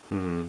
Hmm.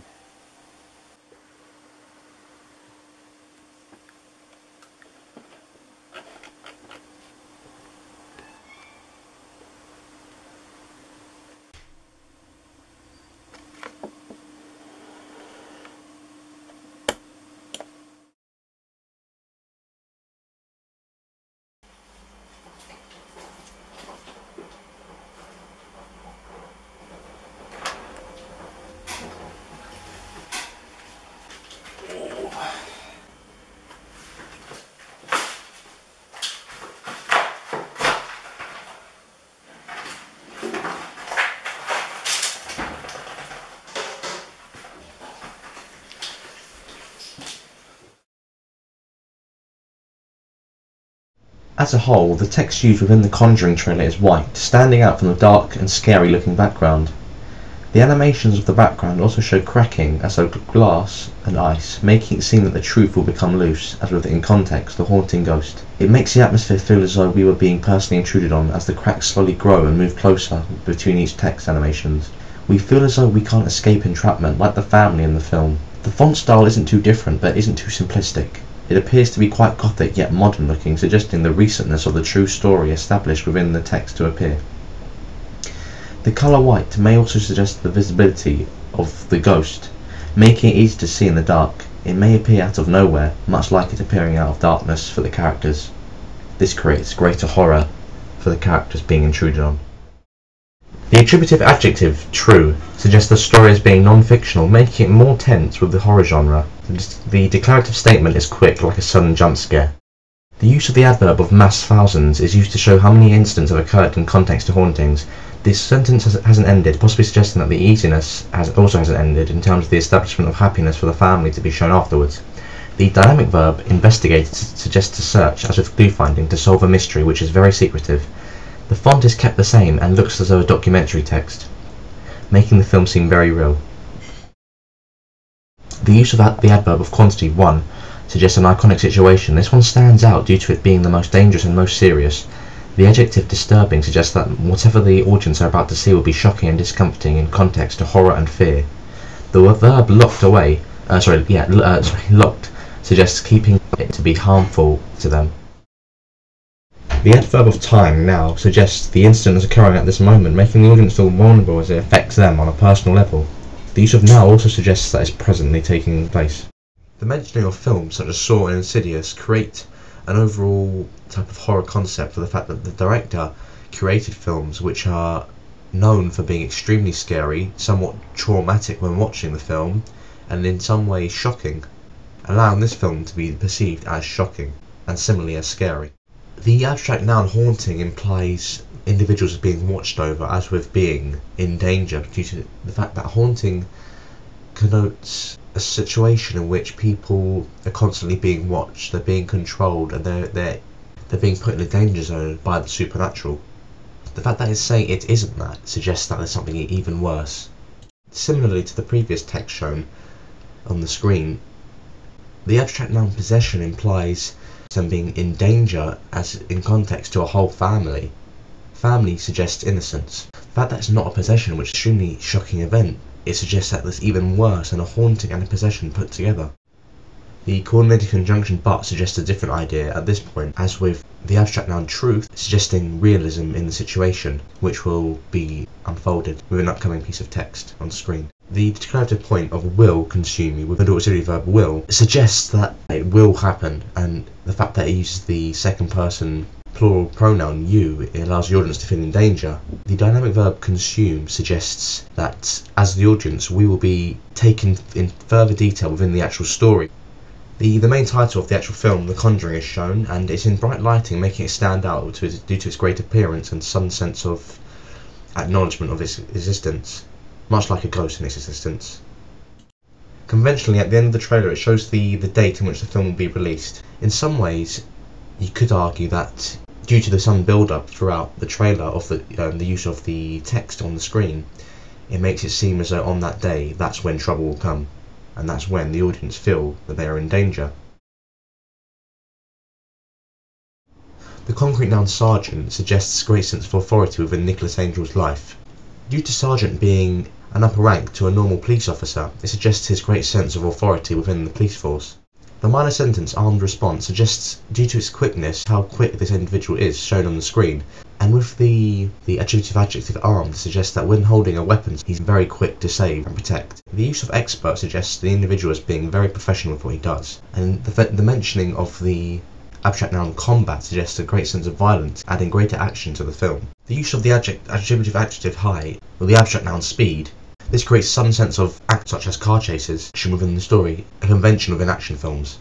As a whole, the text used within the Conjuring trailer is white, standing out from the dark and scary looking background. The animations of the background also show cracking as though glass and ice, making it seem that the truth will become loose, as with in context, the haunting ghost. It makes the atmosphere feel as though we were being personally intruded on as the cracks slowly grow and move closer between each text animations. We feel as though we can't escape entrapment like the family in the film. The font style isn't too different, but isn't too simplistic. It appears to be quite gothic yet modern looking, suggesting the recentness of the true story established within the text to appear. The colour white may also suggest the visibility of the ghost, making it easy to see in the dark. It may appear out of nowhere, much like it appearing out of darkness for the characters. This creates greater horror for the characters being intruded on. The attributive adjective, true, suggests the story as being non-fictional, making it more tense with the horror genre. The declarative statement is quick, like a sudden jump scare. The use of the adverb of mass thousands is used to show how many incidents have occurred in context to hauntings. This sentence hasn't ended, possibly suggesting that the easiness also hasn't ended in terms of the establishment of happiness for the family to be shown afterwards. The dynamic verb investigate suggests a search, as with clue finding, to solve a mystery which is very secretive. The font is kept the same and looks as though a documentary text, making the film seem very real. The use of the adverb of quantity, one, suggests an iconic situation. This one stands out due to it being the most dangerous and most serious. The adjective disturbing suggests that whatever the audience are about to see will be shocking and discomforting in context to horror and fear. The verb locked suggests keeping it to be harmful to them. The adverb of time now suggests the incident is occurring at this moment, making the audience feel vulnerable as it affects them on a personal level. The use of now also suggests that it's presently taking place. The mentioning of films such as Saw and Insidious create an overall type of horror concept for the fact that the director created films which are known for being extremely scary, somewhat traumatic when watching the film, and in some ways shocking, allowing this film to be perceived as shocking and similarly as scary. The abstract noun haunting implies individuals as being watched over, as with being in danger, due to the fact that haunting connotes a situation in which people are constantly being watched, they're being controlled, and they're being put in a danger zone by the supernatural. The fact that it's saying it isn't that suggests that there's something even worse. Similarly to the previous text shown on the screen, the abstract noun possession implies them being in danger as in context to a whole family. Family suggests innocence. The fact that it's not a possession, which is an extremely shocking event, it suggests that there's even worse than a haunting and a possession put together. The coordinated conjunction but suggests a different idea at this point, as with the abstract noun truth suggesting realism in the situation, which will be unfolded with an upcoming piece of text on screen. The declarative point of will consume you with an auxiliary verb will suggests that it will happen, and the fact that it uses the second person plural pronoun you, it allows the audience to feel in danger. The dynamic verb consume suggests that as the audience we will be taken in further detail within the actual story. The main title of the actual film, The Conjuring, is shown, and it's in bright lighting, making it stand out due to its great appearance and some sense of acknowledgement of its existence, much like a ghost in its existence. Conventionally, at the end of the trailer, it shows the date in which the film will be released. In some ways, you could argue that due to the some build-up throughout the trailer of the use of the text on the screen, it makes it seem as though on that day, that's when trouble will come, and that's when the audience feel that they are in danger. The concrete noun sergeant suggests great sense of authority within Nicholas Angel's life. Due to sergeant being an upper rank to a normal police officer. It suggests his great sense of authority within the police force. The minor sentence armed response suggests, due to its quickness, how quick this individual is shown on the screen, and with the attributive adjective armed suggests that when holding a weapon he's very quick to save and protect. The use of expert suggests the individual as being very professional with what he does, and the mentioning of the abstract noun combat suggests a great sense of violence, adding greater action to the film. The use of the attributive adjective high, or the abstract noun speed, this creates some sense of act such as car chases, action within the story, a convention within action films.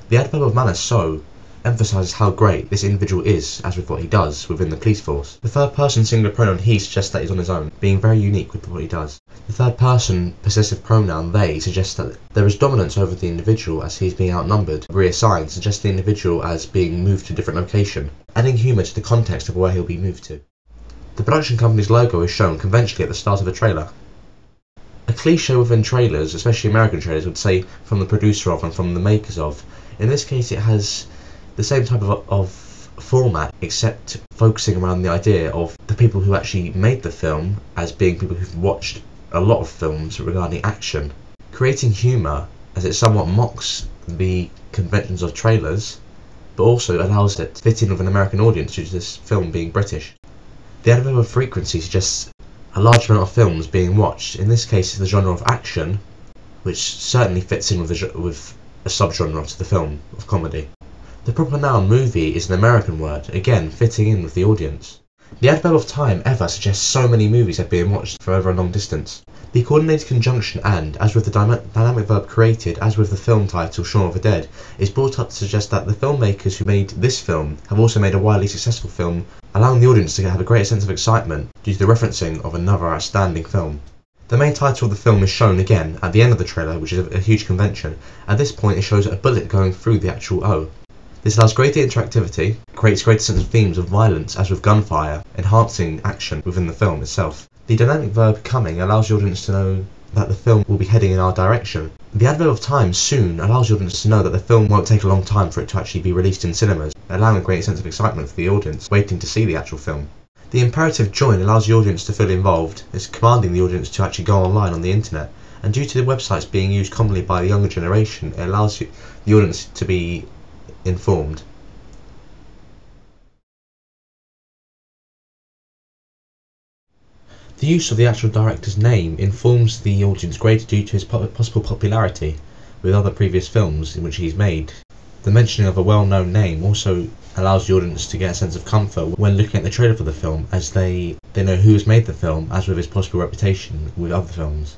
The adverb of manner so emphasises how great this individual is as with what he does within the police force. The third person singular pronoun he suggests that he's on his own, being very unique with what he does. The third person possessive pronoun they suggests that there is dominance over the individual as he is being outnumbered. Reassigned suggests the individual as being moved to a different location, adding humour to the context of where he'll be moved to. The production company's logo is shown conventionally at the start of a trailer. A cliche within trailers, especially American trailers, would say from the producer of and from the makers of. In this case it has the same type of format, except focusing around the idea of the people who actually made the film as being people who've watched a lot of films regarding action, creating humour as it somewhat mocks the conventions of trailers, but also allows it to fit in with an American audience due to this film being British. The adverb of frequency suggests a large amount of films being watched. In this case, it's the genre of action, which certainly fits in with a subgenre to the film of comedy. The proper noun movie is an American word, again fitting in with the audience. The adverb of time ever suggests so many movies have been watched for over a long distance. The coordinated conjunction and, as with the dynamic verb created, as with the film title Shaun of the Dead, is brought up to suggest that the filmmakers who made this film have also made a widely successful film, allowing the audience to have a greater sense of excitement due to the referencing of another outstanding film. The main title of the film is shown again at the end of the trailer, which is a huge convention. At this point it shows a bullet going through the actual O. This allows greater interactivity, creates greater sense of themes of violence as with gunfire, enhancing action within the film itself. The dynamic verb coming allows the audience to know that the film will be heading in our direction. The adverb of time soon allows the audience to know that the film won't take a long time for it to actually be released in cinemas, allowing a greater sense of excitement for the audience waiting to see the actual film. The imperative join allows the audience to feel involved. It's commanding the audience to actually go online on the internet, and due to the websites being used commonly by the younger generation, it allows the audience to be informed. The use of the actual director's name informs the audience greatly due to his possible popularity with other previous films in which he's made. The mentioning of a well-known name also allows the audience to get a sense of comfort when looking at the trailer for the film, as they know who has made the film, as with his possible reputation with other films.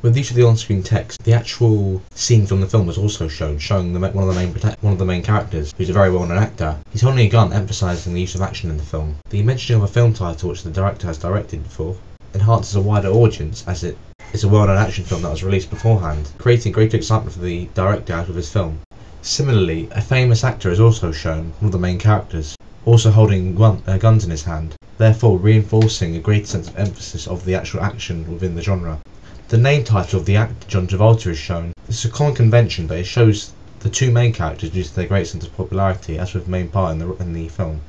With the use of the on-screen text, the actual scene from the film was also shown, showing one of the main characters, who's a very well-known actor. He's holding a gun, emphasising the use of action in the film. The mentioning of a film title which the director has directed before enhances a wider audience, as it is a well-known action film that was released beforehand, creating greater excitement for the director out of his film. Similarly, a famous actor is also shown, one of the main characters, also holding guns in his hand, therefore reinforcing a greater sense of emphasis of the actual action within the genre. The name title of the actor John Travolta is shown. This is a common convention, but it shows the two main characters due to their great sense of popularity, as with the main part in the film.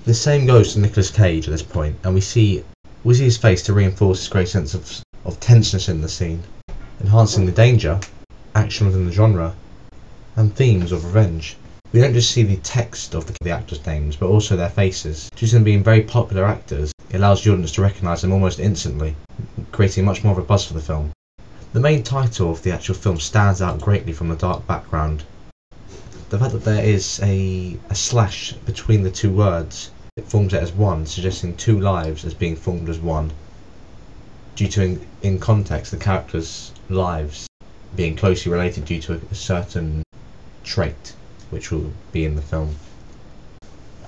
The same goes to Nicolas Cage at this point, and we see his face to reinforce his great sense of tenseness in the scene, enhancing the danger, action within the genre, and themes of revenge. We don't just see the text of the actors' names, but also their faces. Due to them being very popular actors, it allows the audience to recognise them almost instantly, creating much more of a buzz for the film. The main title of the actual film stands out greatly from the dark background. The fact that there is a slash between the two words, it forms it as one, suggesting two lives as being formed as one, due to, in context, the characters' lives being closely related due to a certain trait which will be in the film.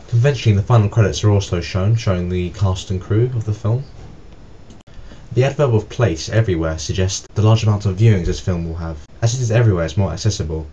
Conventionally, the final credits are also shown, showing the cast and crew of the film. The adverb of place, everywhere, suggests the large amount of viewings this film will have. As it is everywhere, it's more accessible.